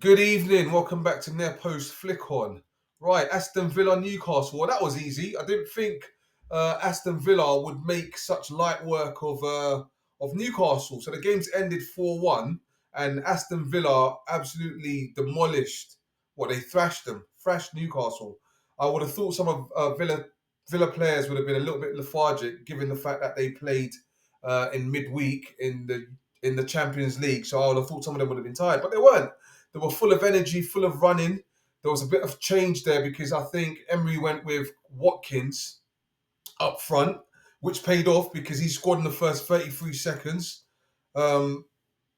Good evening. Welcome back to Near Post Flick On. Right, Aston Villa Newcastle. Well, that was easy. I didn't think Aston Villa would make such light work of Newcastle. So the game's ended 4-1, and Aston Villa absolutely demolished. What they thrashed Newcastle. I would have thought some of Villa players would have been a little bit lethargic, given the fact that they played in midweek in the Champions League. So I would have thought some of them would have been tired, but they weren't. They were full of energy, full of running. There was a bit of change there because I think Emery went with Watkins up front, which paid off because he scored in the first 33 seconds. Um,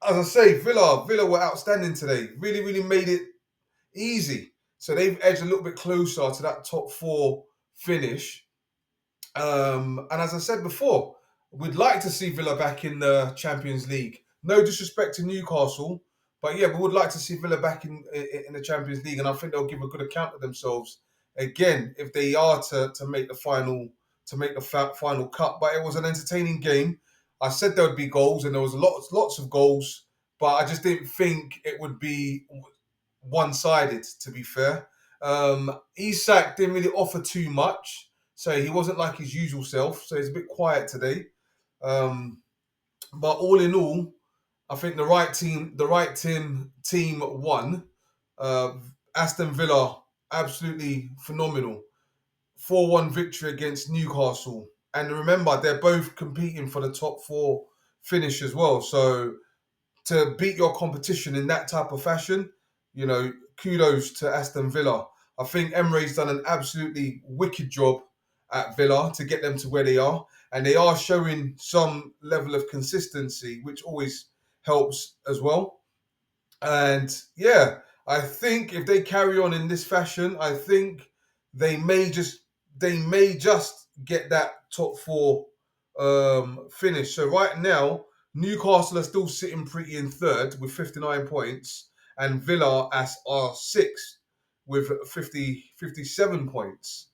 as I say, Villa were outstanding today. Really, really made it easy. So they've edged a little bit closer to that top four finish. And as I said before, we'd like to see Villa back in the Champions League. No disrespect to Newcastle, but yeah, we would like to see Villa back in the Champions League, and I think they'll give a good account of themselves again if they are to make the final cut. But it was an entertaining game. I said there would be goals, and there was lots of goals, but I just didn't think it would be one-sided. To be fair, Isak didn't really offer too much. So he wasn't like his usual self. So he's a bit quiet today. But all in all, I think the right team won. Uh, Aston Villa, absolutely phenomenal. 4-1 victory against Newcastle. And remember, they're both competing for the top four finish as well. So to beat your competition in that type of fashion, kudos to Aston Villa. I think Emery's done an absolutely wicked job at Villa to get them to where they are. And they are showing some level of consistency, which always helps as well. And yeah, I think if they carry on in this fashion, I think they may just get that top four finish. So right now, Newcastle are still sitting pretty in third with 59 points, and Villa are sixth with 57 points.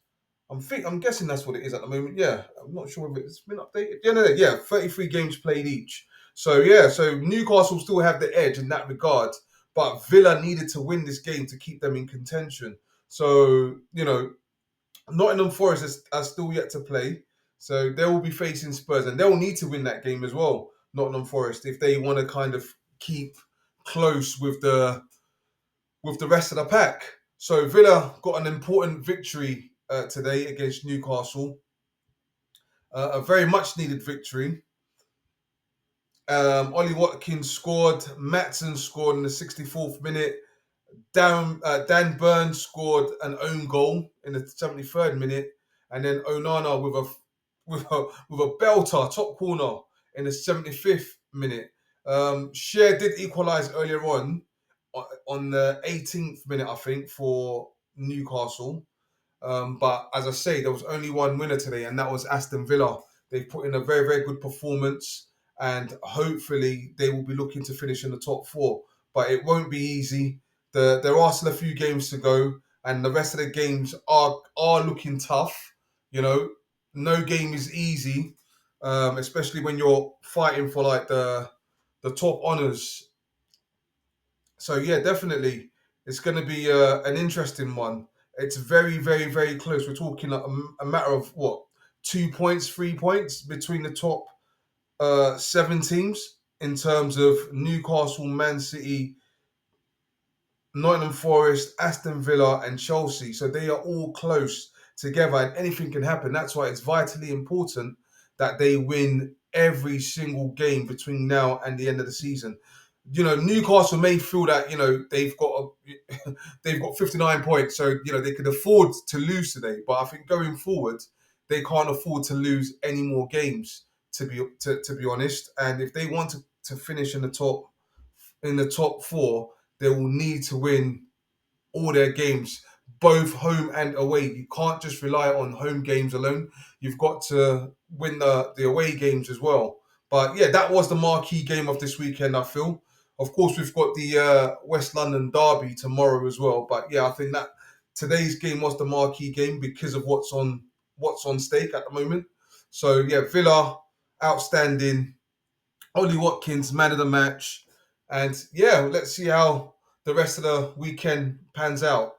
I'm guessing that's what it is at the moment. Yeah, I'm not sure if it's been updated. Yeah, 33 games played each. So yeah, so Newcastle still have the edge in that regard, but Villa needed to win this game to keep them in contention. So Nottingham Forest are still yet to play, so they will be facing Spurs, and they'll need to win that game as well. Nottingham Forest, if they want to kind of keep close with the rest of the pack. So Villa got an important victory today against Newcastle, a very much needed victory. Ollie Watkins scored, Matson scored in the 64th minute. Dan Burns scored an own goal in the 73rd minute, and then Onana with a belter top corner in the 75th minute. Shear did equalise earlier on the 18th minute, I think, for Newcastle. But as I say, there was only one winner today, and that was Aston Villa. They put in a very, very good performance, and hopefully they will be looking to finish in the top four. But it won't be easy. There are still a few games to go, and the rest of the games are looking tough. No game is easy, especially when you're fighting for like the top honours. So yeah, definitely, it's going to be an interesting one. It's very, very, very close. We're talking a matter of what, 2 points, 3 points between the top seven teams in terms of Newcastle, Man City, Nottingham Forest, Aston Villa, and Chelsea. So they are all close together, and anything can happen. That's why it's vitally important that they win every single game between now and the end of the season. Newcastle may feel that they've got 59 points, so they could afford to lose today. But I think going forward, they can't afford to lose any more games. To be honest, and if they want to finish in the top four, they will need to win all their games, both home and away. You can't just rely on home games alone. You've got to win the away games as well. But yeah, that was the marquee game of this weekend, I feel. Of course, we've got the West London derby tomorrow as well. But yeah, I think that today's game was the marquee game because of what's on stake at the moment. So yeah, Villa, outstanding. Ollie Watkins, man of the match. And yeah, let's see how the rest of the weekend pans out.